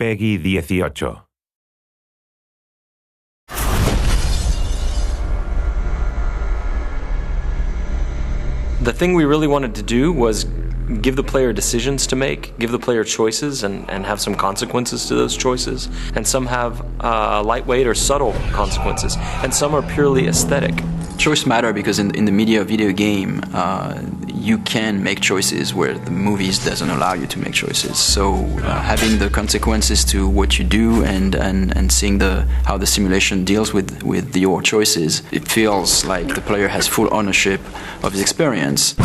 Peggy 18. The thing we really wanted to do was give the player decisions to make, give the player choices and have some consequences to those choices. And some have lightweight or subtle consequences, and some are purely aesthetic. Choice matter because in the media video game, you can make choices where the movies doesn't allow you to make choices. So having the consequences to what you do and seeing how the simulation deals with your choices, it feels like the player has full ownership of his experience.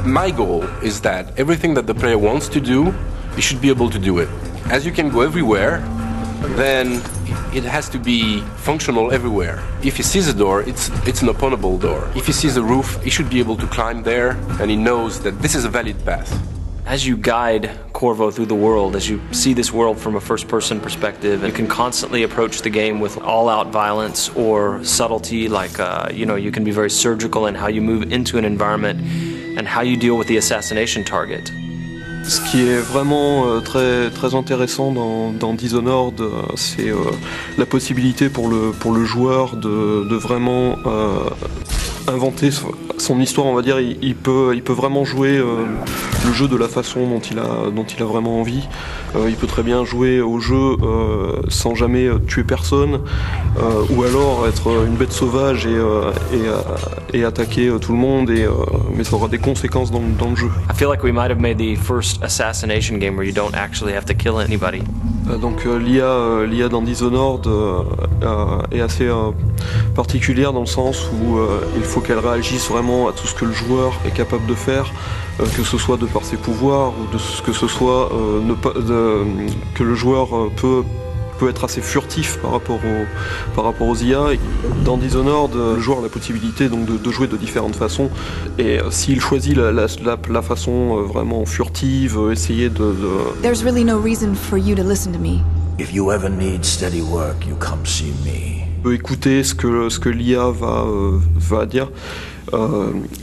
My goal is that everything that the player wants to do, he should be able to do it. As you can go everywhere, then it has to be functional everywhere. If he sees a door, it's an openable door. If he sees a roof, he should be able to climb there, and he knows that this is a valid path. As you guide Corvo through the world, as you see this world from a first-person perspective, you can constantly approach the game with all-out violence or subtlety, like you can be very surgical in how you move into an environment and how you deal with the assassination target. Ce qui est vraiment très intéressant dans Dishonored, c'est la possibilité pour le joueur de vraiment inventer son histoire, on va dire. Il peut vraiment jouer le jeu de la façon dont il a vraiment envie. Il peut très bien jouer au jeu sans jamais tuer personne, ou alors être une bête sauvage et attaquer tout le monde, mais ça aura des conséquences dans le jeu. I feel like we might have made the first assassination game where you don't actually have to kill anybody. Donc l'IA dans Dishonored est assez particulière dans le sens où il faut qu'elle réagisse vraiment à tout ce que le joueur est capable de faire, que ce soit de par ses pouvoirs ou de ce que ce soit que le joueur peut être assez furtif par rapport aux IA. Dans Dishonored, le joueur a la possibilité donc de jouer de différentes façons, et s'il choisit la façon vraiment furtive, essayer de... There's really no reason for you to listen to me. If you ever need steady work, you come see me. Il peut écouter ce que l'IA va dire.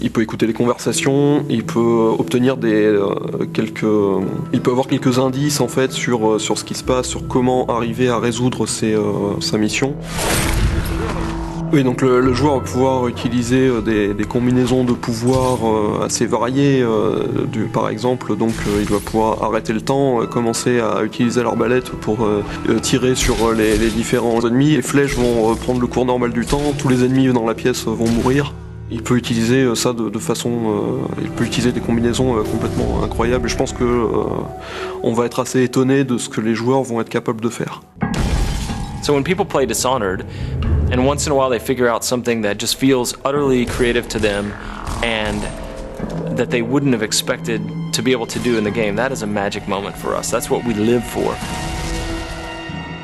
Il peut écouter les conversations, il peut obtenir il peut avoir quelques indices en fait sur ce qui se passe, sur comment arriver à résoudre sa mission. Oui, donc le joueur va pouvoir utiliser des combinaisons de pouvoirs assez variées. Par exemple, donc il va pouvoir arrêter le temps, commencer à utiliser l'arbalète pour tirer sur les différents ennemis. Les flèches vont prendre le cours normal du temps, tous les ennemis dans la pièce vont mourir. Il peut utiliser ça de façon... il peut utiliser des combinaisons complètement incroyables, et je pense que on va être assez étonné de ce que les joueurs vont être capables de faire. So when people play Dishonored, and once in a while they figure out something that just feels utterly creative to them and that they wouldn't have expected to be able to do in the game, that is a magic moment for us. That's what we live for.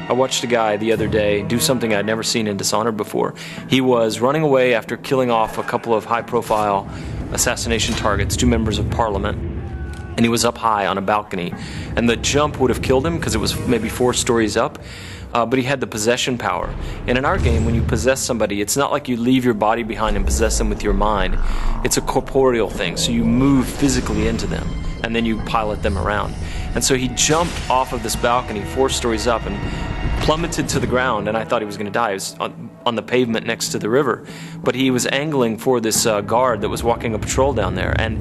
I watched a guy the other day do something I'd never seen in Dishonored before. He was running away after killing off a couple of high-profile assassination targets, 2 members of parliament, and he was up high on a balcony. And the jump would have killed him because it was maybe 4 stories up, but he had the possession power. And in our game, when you possess somebody, it's not like you leave your body behind and possess them with your mind. It's a corporeal thing, so you move physically into them, and then you pilot them around. And so he jumped off of this balcony 4 stories up and plummeted to the ground, and I thought he was going to die. He was on the pavement next to the river, but he was angling for this guard that was walking a patrol down there, and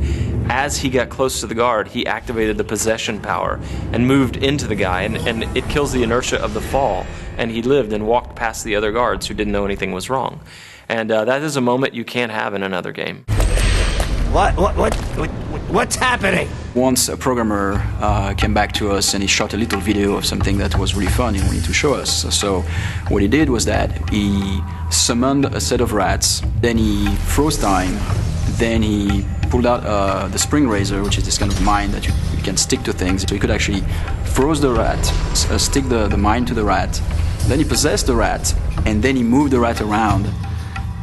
as he got close to the guard, he activated the possession power and moved into the guy, and it kills the inertia of the fall, and he lived and walked past the other guards who didn't know anything was wrong. And that is a moment you can't have in another game. What's happening? Once a programmer came back to us and he shot a little video of something that was really fun he wanted to show us. So what he did was that he summoned a set of rats, then he froze time, then he pulled out the spring razor, which is this kind of mine that you can stick to things. So he could actually froze the rat, stick the mine to the rat, then he possessed the rat, and then he moved the rat around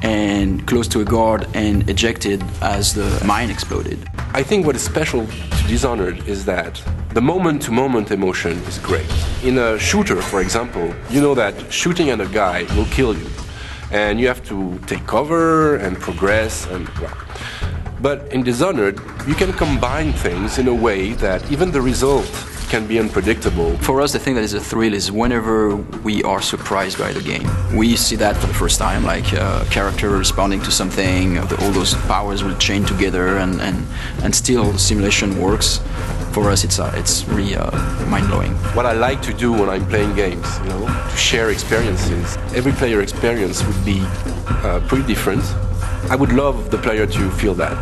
and close to a guard and ejected as the mine exploded. I think what is special to Dishonored is that the moment-to-moment emotion is great. In a shooter, for example, you know that shooting at a guy will kill you, and you have to take cover and progress and well. But in Dishonored, you can combine things in a way that even the result can be unpredictable. For us, the thing that is a thrill is whenever we are surprised by the game. We see that for the first time, like a character responding to something, all those powers will chain together, and still the simulation works. For us, it's really mind-blowing. What I like to do when I'm playing games, to share experiences. Every player experience would be pretty different. I would love the player to feel that.